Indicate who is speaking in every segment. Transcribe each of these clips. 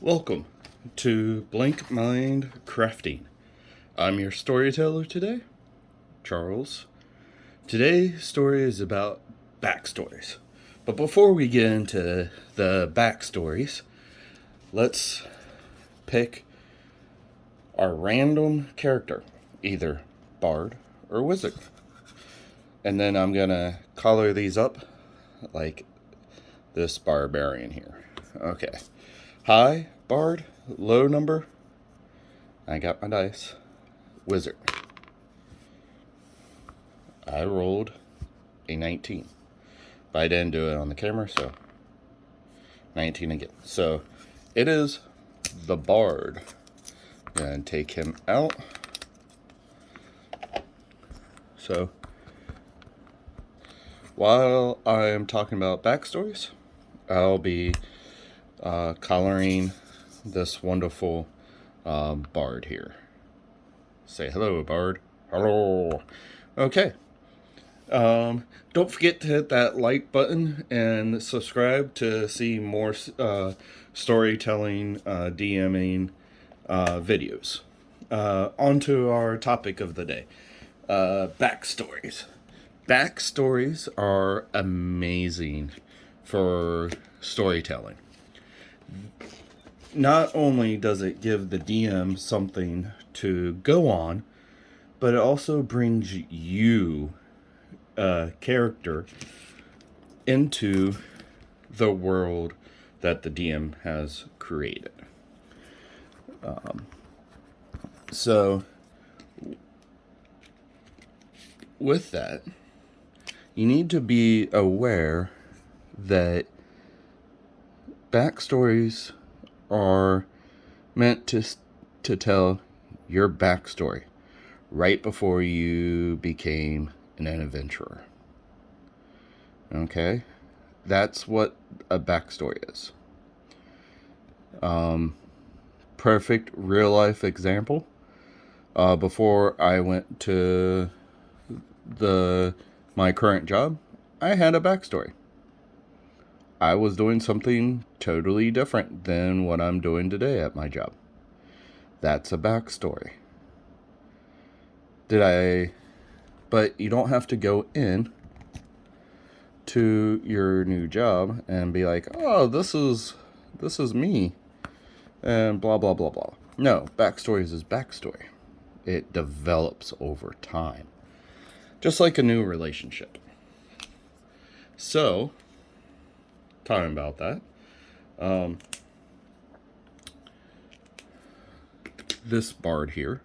Speaker 1: Welcome to Blank Mind Crafting. I'm your storyteller today, Charles. Today's story is about backstories. But before we get into the backstories, let's pick our random character, either bard or wizard. And then I'm going to color these up like this barbarian here. Okay. High, bard, low number. I got my dice. Wizard. I rolled a 19. But I didn't do it on the camera, so 19 again. So it is the bard. Gonna take him out. So while I am talking about backstories, I'll be coloring this wonderful bard here. Say hello, bard. Hello. Okay. Don't forget to hit that like button and subscribe to see more storytelling, DMing videos. On to our topic of the day. Backstories. Backstories are amazing for storytelling. Not only does it give the DM something to go on, but it also brings you a character into the world that the DM has created. So, with that, you need to be aware that backstories are meant to tell your backstory right before you became an adventurer. Okay? That's what a backstory is. Perfect real life example. Before I went to my current job, I had a backstory. I was doing something totally different than what I'm doing today at my job. That's a backstory. But you don't have to go in to your new job and be like, oh, this is me, and blah, blah, blah, blah. No, backstories is backstory. It develops over time. Just like a new relationship. So, talking about that, this bard here,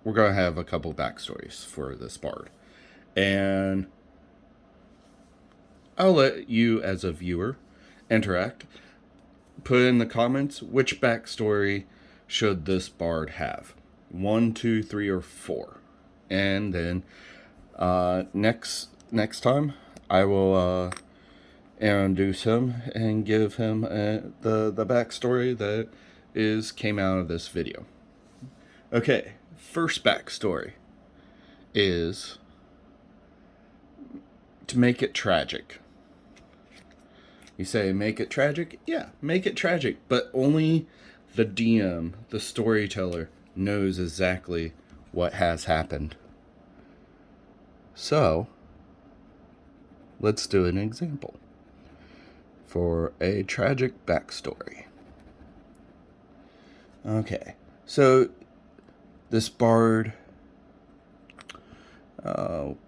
Speaker 1: we're going to have a couple backstories for this bard. And I'll let you, as a viewer, interact. Put in the comments which backstory should this bard have. 1, 2, 3, or 4. And then next time, I will introduce him and give him the backstory that came out of this video. Okay, first backstory is to make it tragic. You say, make it tragic? Yeah, make it tragic, but only the DM, the storyteller, knows exactly what has happened. So, let's do an example for a tragic backstory. Okay, so this bard, I'm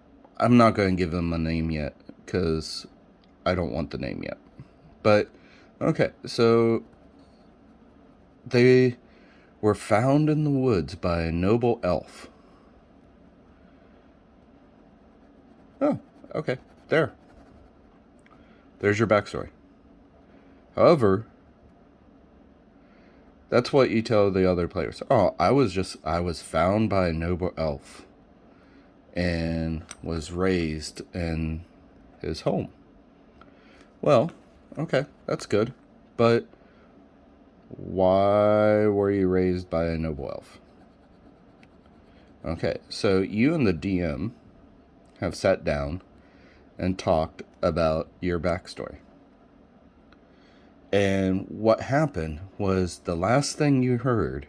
Speaker 1: not going to give him a name yet because I don't want the name yet. But, okay, so they were found in the woods by a noble elf. Oh, okay, there's your backstory. However, that's what you tell the other players. Oh, I was found by a noble elf and was raised in his home. Well, okay, that's good. But why were you raised by a noble elf? Okay, so you and the DM have sat down and talked about your backstory. And what happened was the last thing you heard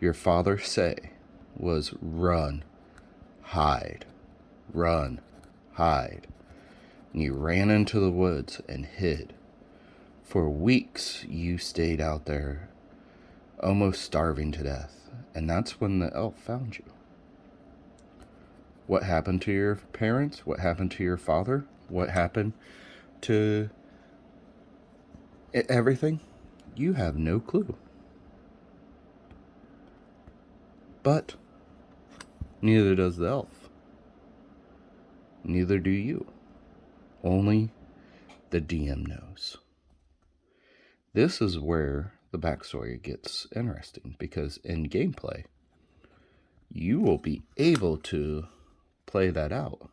Speaker 1: your father say was run, hide, run, hide. And you ran into the woods and hid. For weeks you stayed out there, almost starving to death. And that's when the elf found you. What happened to your parents? What happened to your father? What happened to everything? You have no clue. But neither does the elf. Neither do you. Only the DM knows. This is where the backstory gets interesting, because in gameplay, you will be able to play that out.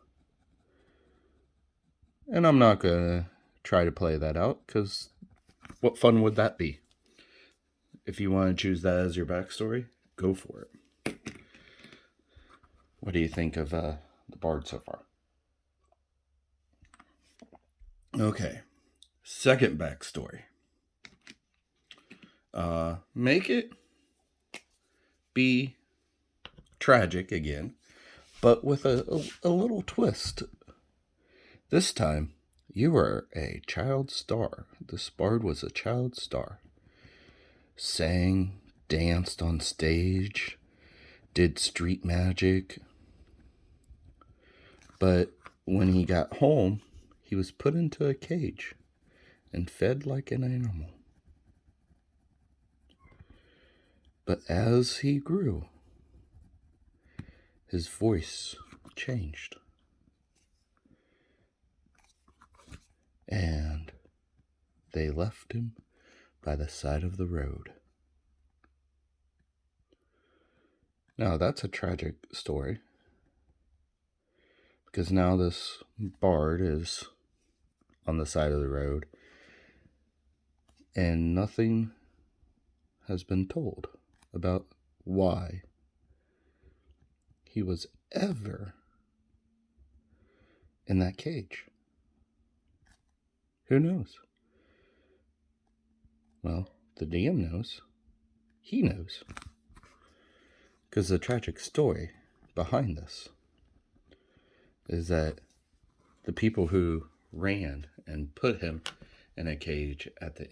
Speaker 1: And I'm not going to try to play that out, because what fun would that be? If you want to choose that as your backstory, go for it. What do you think of the bard so far? Okay. Second backstory. Make it be tragic again, but with a little twist. This time, you were a child star. This bard was a child star. Sang, danced on stage, did street magic. But when he got home, he was put into a cage and fed like an animal. But as he grew, his voice changed. And they left him by the side of the road. Now, that's a tragic story, because now this bard is on the side of the road, and nothing has been told about why he was ever in that cage. Who knows? Well, the DM knows. He knows. Because the tragic story behind this is that the people who ran and put him in a cage at the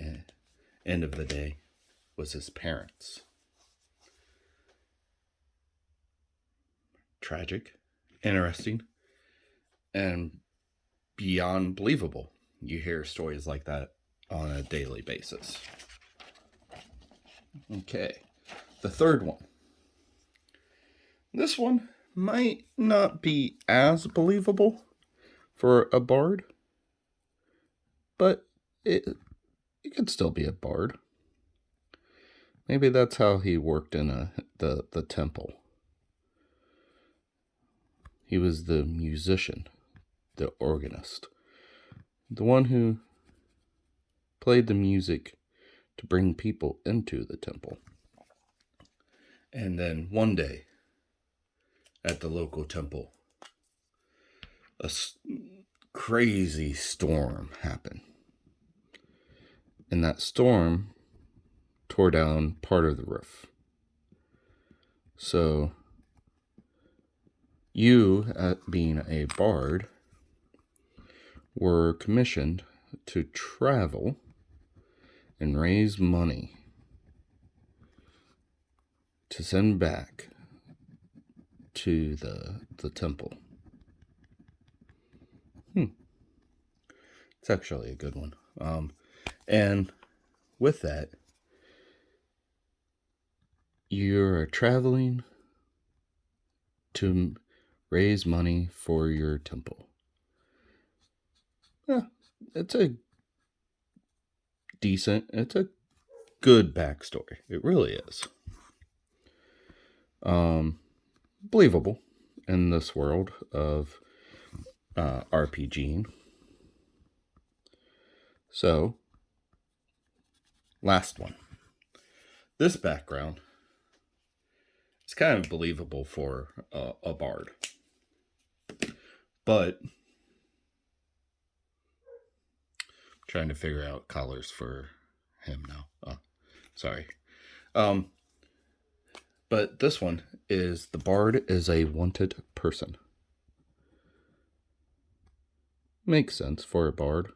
Speaker 1: end of the day was his parents. Tragic, interesting, and beyond believable. You hear stories like that on a daily basis. Okay, the third one. This one might not be as believable for a bard, but it could still be a bard. Maybe that's how he worked in the temple. He was the musician, the organist, the one who played the music to bring people into the temple. And then one day, at the local temple, a crazy storm happened. And that storm tore down part of the roof. So, you, at being a bard, were commissioned to travel and raise money to send back to the temple. It's actually a good one. And with that, you're traveling to raise money for your temple. It's a good backstory. It really is. Believable in this world of RPGing. So, last one. This background is kind of believable for a bard. But trying to figure out colors for him now. Oh, sorry. Um, but this one is the bard is a wanted person. Makes sense for a bard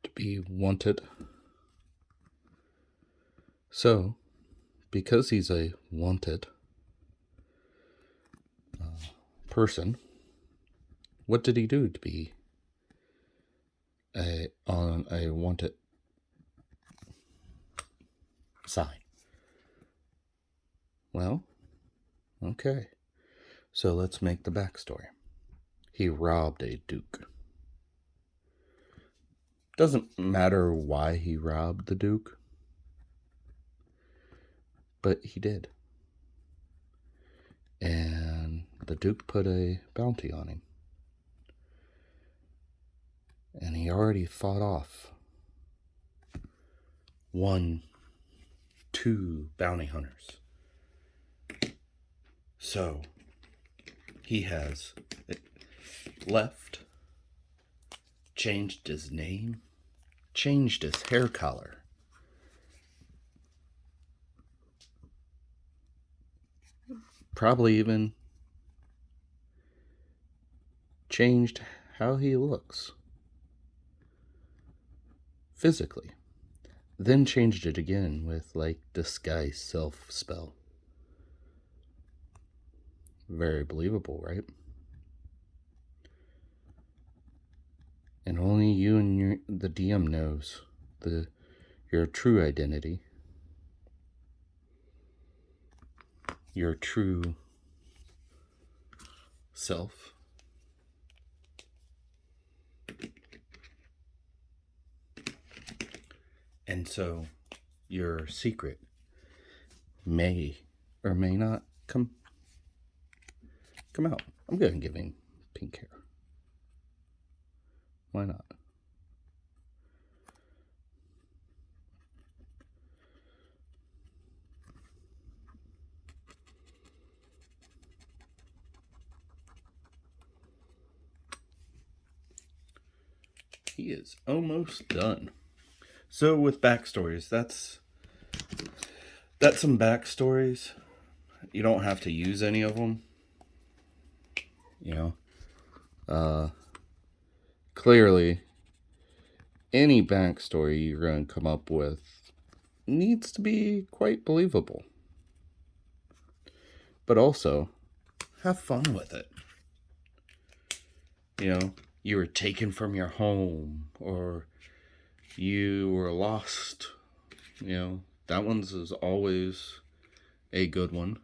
Speaker 1: to be wanted. So, because he's a wanted person, what did he do to be on a wanted sign? Well, okay. So let's make the backstory. He robbed a duke. Doesn't matter why he robbed the duke, but he did. And the duke put a bounty on him. And he already fought off 2 bounty hunters. So he has left, changed his name, changed his hair color, probably even changed how he looks physically, then changed it again with like disguise self spell. Very believable, right? And only you and the DM knows your true identity, your true self. And so your secret may or may not come out. I'm going to give him pink hair. Why not? He is almost done. So with backstories, that's some backstories. You don't have to use any of them. You know, clearly, any backstory you're going to come up with needs to be quite believable. But also, have fun with it. You know, you were taken from your home, or you were lost. You know, that one's is always a good one.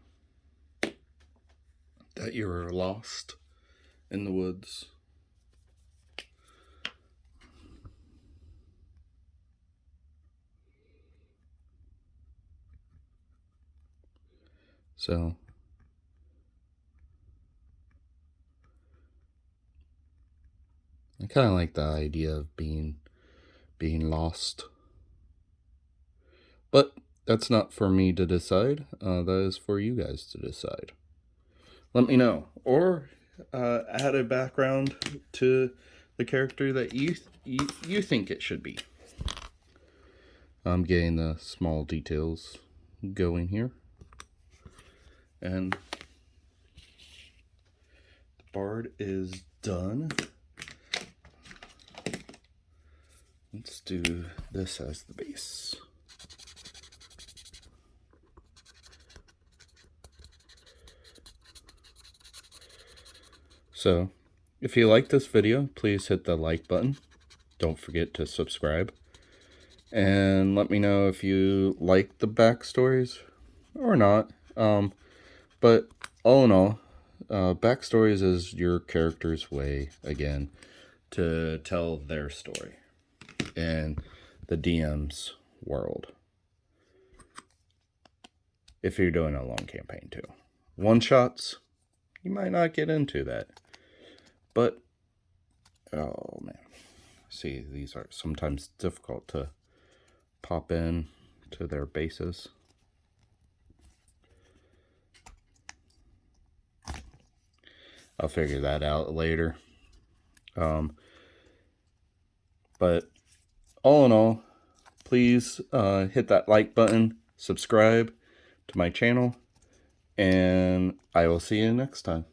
Speaker 1: That you were lost in the woods. So, I kind of like the idea of being lost. But that's not for me to decide. That is for you guys to decide. Let me know. Or add a background to the character that you think it should be. I'm getting the small details going here. And the bard is done. Let's do this as the base. So, if you like this video, please hit the like button. Don't forget to subscribe. And let me know if you like the backstories or not. But all in all, backstories is your character's way, again, to tell their story in the DM's world. If you're doing a long campaign too. One-shots, you might not get into that. But, oh man. See, these are sometimes difficult to pop in to their bases. I'll figure that out later. But all in all, please hit that like button, subscribe to my channel, and I will see you next time.